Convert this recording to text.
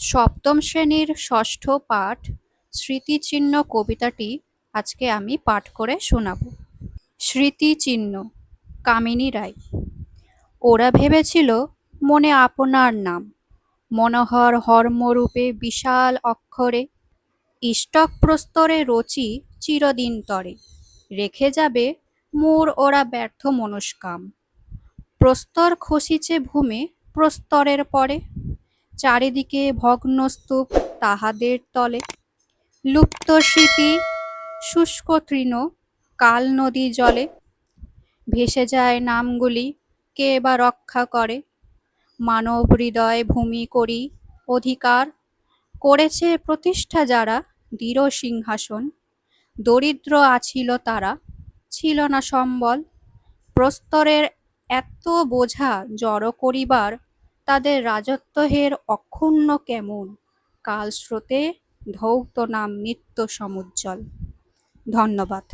সপ্তম শ্রেণীর ষষ্ঠ পাঠ স্মৃতিচিহ্ন কবিতাটি আজকে আমি পাঠ করে শোনাব। স্মৃতিচিহ্ন, কামিনী রায়। ওরা ভেবেছিল মনে আপনার নাম, মনোহর হর্ম্যরূপে বিশাল অক্ষরে, ইষ্টক প্রস্তরে রচি চিরদিন তরে, রেখে যাবে মোর ওরা ব্যর্থ মনস্কাম। প্রস্তর খসিছে ভূমে প্রস্তরের পরে, চারিদিকে ভগ্নস্তূপ তাহাদের তলে, লুপ্ত স্মৃতি শুষ্ক তৃণ কাল নদী জলে, ভেসে যায় নামগুলি কে বা রক্ষা করে, মানব হৃদয় ভূমি করি অধিকার, করেছে প্রতিষ্ঠা যারা দৃঢ় সিংহাসন, দরিদ্র আছিল তারা ছিল না সম্বল, প্রস্তরের এত বোঝা জড়ো করিবার তাদের রাজত্বের অক্ষুণ্ণ কেমন, কাল স্রোতে ধৌত নাম নিত্য সমুজ্জ্বল। ধন্যবাদ।